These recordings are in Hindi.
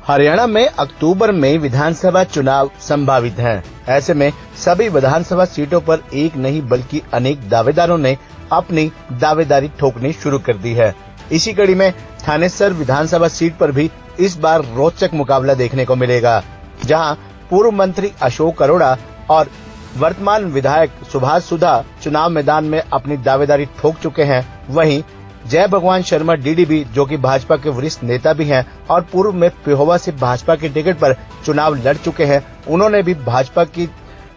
हरियाणा में अक्टूबर में विधानसभा चुनाव संभावित हैं। ऐसे में सभी विधानसभा सीटों पर एक नहीं बल्कि अनेक दावेदारों ने अपनी दावेदारी ठोकनी शुरू कर दी है। इसी कड़ी में थानेसर विधानसभा सीट पर भी इस बार रोचक मुकाबला देखने को मिलेगा, जहां पूर्व मंत्री अशोक अरोड़ा और वर्तमान विधायक सुभाष सुधा चुनाव मैदान में अपनी दावेदारी ठोक चुके हैं। वहीं जय भगवान शर्मा डीडीबी, जो कि भाजपा के वरिष्ठ नेता भी हैं और पूर्व में पेहोवा से भाजपा के टिकट पर चुनाव लड़ चुके हैं, उन्होंने भी भाजपा की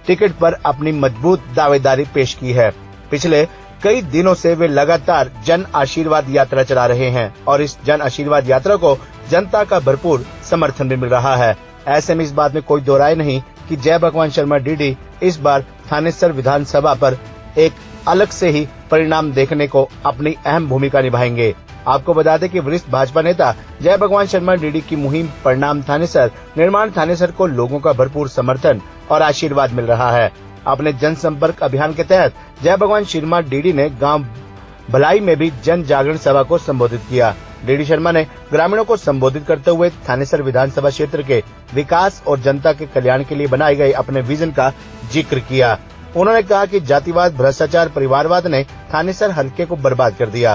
टिकट पर अपनी मजबूत दावेदारी पेश की है। पिछले कई दिनों से वे लगातार जन आशीर्वाद यात्रा चला रहे हैं और इस जन आशीर्वाद यात्रा को जनता का भरपूर समर्थन भी मिल रहा है। ऐसे में इस बात में कोई दो राय नहीं कि जय भगवान शर्मा डीडी इस बार थानेसर विधानसभा पर एक अलग से ही परिणाम देखने को अपनी अहम भूमिका निभाएंगे। आपको बता दें कि वरिष्ठ भाजपा नेता जय भगवान शर्मा डीडी की मुहिम परिणाम थानेसर निर्माण थानेसर को लोगों का भरपूर समर्थन और आशीर्वाद मिल रहा है। अपने जनसंपर्क अभियान के तहत जय भगवान शर्मा डीडी ने गांव भलाई में भी जन जागरण सभा को संबोधित किया। डीडी शर्मा ने ग्रामीणों को संबोधित करते हुए थानेसर विधानसभा क्षेत्र के विकास और जनता के कल्याण के लिए बनाए गए अपने विजन का जिक्र किया। उन्होंने कहा कि जातिवाद, भ्रष्टाचार, परिवारवाद ने थानेसर हल्के को बर्बाद कर दिया।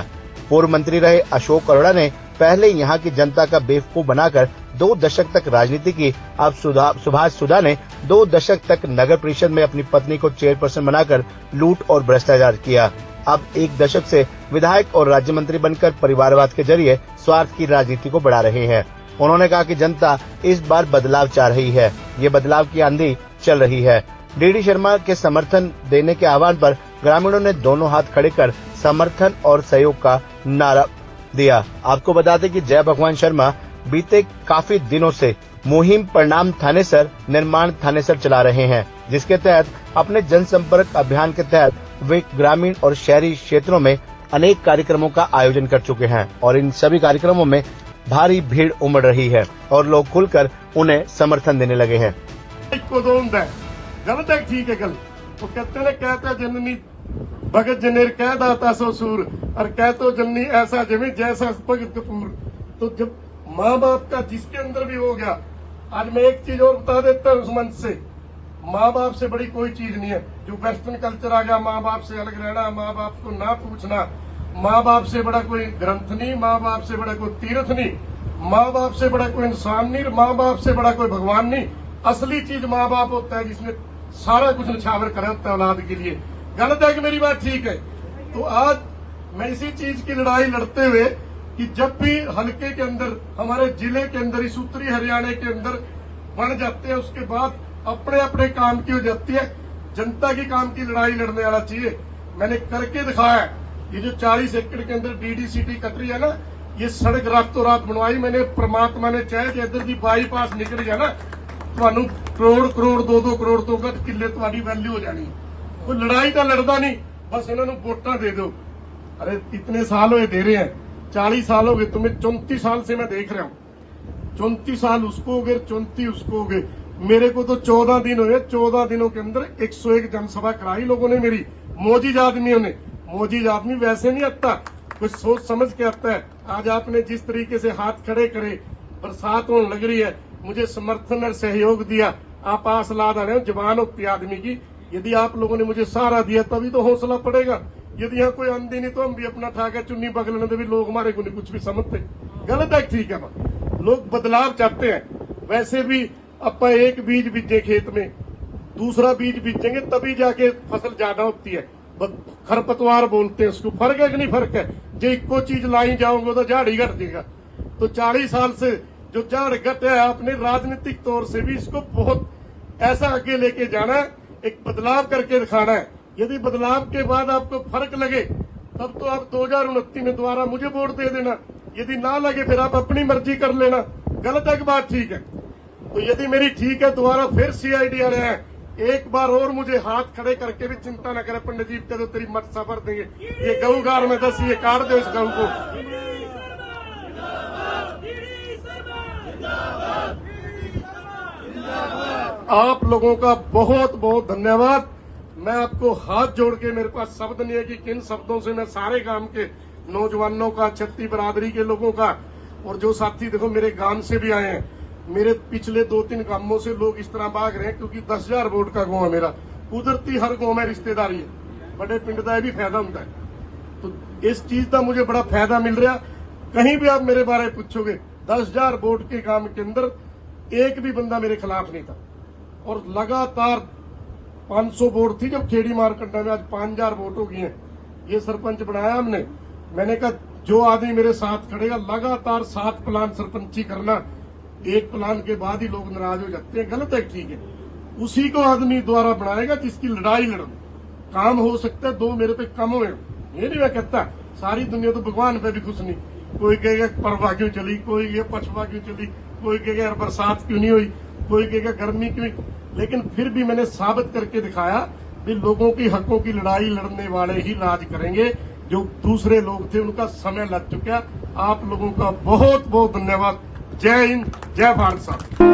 पूर्व मंत्री रहे अशोक अरोड़ा ने पहले यहाँ की जनता का बेवकूफ बनाकर 2 दशक तक राजनीति की। अब सुभाष सुधा ने 2 दशक तक नगर परिषद में अपनी पत्नी को चेयरपर्सन बनाकर लूट और भ्रष्टाचार किया। अब 1 दशक से विधायक और राज्य मंत्री बनकर परिवारवाद के जरिए स्वार्थ की राजनीति को बढ़ा रहे हैं। उन्होंने कहा कि जनता इस बार बदलाव चाह रही है, ये बदलाव की आंधी चल रही है। डीडी शर्मा के समर्थन देने के आह्वान पर ग्रामीणों ने दोनों हाथ खड़े कर समर्थन और सहयोग का नारा दिया। आपको बता दें कि जय भगवान शर्मा बीते काफी दिनों से मुहिम परिणाम थानेसर निर्माण थानेसर चला रहे हैं, जिसके तहत अपने जनसंपर्क अभियान के तहत वे ग्रामीण और शहरी क्षेत्रों में अनेक कार्यक्रमों का आयोजन कर चुके हैं और इन सभी कार्यक्रमों में भारी भीड़ उमड़ रही है और लोग खुलकर उन्हें समर्थन देने लगे हैं। गलत है, ठीक है गलत। वो कहते जननी भगत जनेर कह दाता सो सूर और कह तो जननी ऐसा जमी जैसा भगत कपूर। तो जब माँ बाप का जिसके अंदर भी हो गया, आज मैं एक चीज और बता देता हूँ उस मंच से, माँ बाप से बड़ी कोई चीज नहीं है। जो वेस्टर्न कल्चर आ गया, माँ बाप से अलग रहना, माँ बाप को ना पूछना, माँ बाप से बड़ा कोई ग्रंथ नहीं, माँ बाप से बड़ा कोई तीर्थ नहीं, माँ बाप से बड़ा कोई इंसान नहीं, माँ बाप से बड़ा कोई भगवान नहीं। असली चीज माँ बाप होता है, जिसने सारा कुछ निछावर करा होता है औलाद के लिए। गलत है कि मेरी बात ठीक है? तो आज मैं इसी चीज की लड़ाई लड़ते हुए कि जब भी हल्के के अंदर, हमारे जिले के अंदर, इस उत्तरी हरियाणा के अंदर बन जाते हैं, उसके बाद अपने अपने काम की हो जाती है, जनता की काम की लड़ाई लड़ने वाला चाहिए। मैंने करके दिखाया। ये जो 40 एकड़ के अंदर डीडी सिटी कट रही है ना, ये सड़क रातों रात बनवाई मैंने। परमात्मा ने चाहे कि इधर की बाईपास निकल गया ना, ਤੁਹਾਨੂੰ करोड़ करोड़ 2-2 करोड़ तो किले तुम्हारी वैल्यू हो जानी। कोई लड़ाई तो लड़दा नहीं, बस इन्होंने वोटा दे दो। अरे इतने साल हुए दे रहे हैं, 40 साल हो गए तुम्हें, 34 साल से मैं देख रहा हूँ। 34 साल उसको हो गए, 34 उसको हो गए, मेरे को तो 14 दिन हुए। 14 दिनों के अंदर 101 जनसभा कराई लोगों ने मेरी, मोजीज आदमियों ने। मोजीज आदमी वैसे नहीं आता, कुछ सोच समझ के आता है। आज आपने जिस तरीके से हाथ खड़े करे, बरसात होने लग रही है, मुझे समर्थन और सहयोग दिया। आप आस ला रहे हो, जवान होती आदमी की। यदि आप लोगों ने मुझे सहारा दिया तभी तो हौसला पड़ेगा। यदि यहाँ कोई आंधी नहीं तो हम भी अपना ठा के चुन्नी बगलने दे भी लोग हमारे को नहीं कुछ भी समझते। गलत है, ठीक है। लोग बदलाव चाहते हैं। वैसे भी अपा एक बीज बीजे खेत में, दूसरा बीज बीजेंगे तभी जाके फसल ज्यादा होती है। खरपतवार बोलते हैं उसको। फर्क है कि नहीं फर्क है? जो इको चीज लाई जाओगे तो झाड़ ही घट जाएगा। तो 40 साल से जो झाड़ घट है, आपने राजनीतिक तौर से भी इसको बहुत ऐसा आगे लेके जाना है, एक बदलाव करके दिखाना है। यदि बदलाव के बाद आपको फर्क लगे तब तो आप 2029 में दोबारा मुझे वोट दे देना। यदि ना लगे फिर आप अपनी मर्जी कर लेना। गलत है कि बात ठीक है? तो यदि मेरी ठीक है, दोबारा फिर CID आ रहे हैं, एक बार और मुझे हाथ खड़े करके भी चिंता न करे, पंडित जी का तो तेरी मत सफर देंगे। ये गऊ गार में 10 ये काट दो इस गऊ को। आप लोगों का बहुत बहुत धन्यवाद। मैं आपको हाथ जोड़ के, मेरे पास शब्द नहीं है कि किन शब्दों से मैं सारे गांव के नौजवानों का, छत्ती बरादरी के लोगों का, और जो साथी देखो मेरे गांव से भी आए हैं, मेरे पिछले 2-3 कामों से लोग इस तरह भाग रहे हैं, क्योंकि 10,000 वोट का गांव है मेरा। कुदरती हर गांव में रिश्तेदारी है, बड़े पिंड का भी फायदा होता है। तो इस चीज का मुझे बड़ा फायदा मिल रहा। कहीं भी आप मेरे बारे में पूछोगे, 10,000 वोट के काम के अंदर एक भी बंदा मेरे खिलाफ नहीं था। और लगातार 500 वोट थी जब खेड़ी मारकंडा में, आज 5,000 वोट हो गई हैं। ये सरपंच बनाया हमने। मैंने कहा जो आदमी मेरे साथ खड़ेगा, लगातार 7 प्लान सरपंची करना, एक प्लान के बाद ही लोग नाराज हो जाते हैं, गलत है, ठीक है, उसी को आदमी द्वारा बनाएगा जिसकी लड़ाई लड़ो। काम हो सकता है 2 मेरे पे कम हुए, ये नहीं मैं कहता। सारी दुनिया तो भगवान पे भी खुश नहीं। कोई कहेगा परवा क्यों चली, कोई कहेगा पछवा क्यों चली, कोई कहेगा बरसात क्यों नहीं हुई, कोई कहेगा गर्मी क्यों। लेकिन फिर भी मैंने साबित करके दिखाया कि लोगों की हकों की लड़ाई लड़ने वाले ही राज करेंगे। जो दूसरे लोग थे उनका समय लग चुका। आप लोगों का बहुत बहुत धन्यवाद। जय हिंद, जय भारत साहब।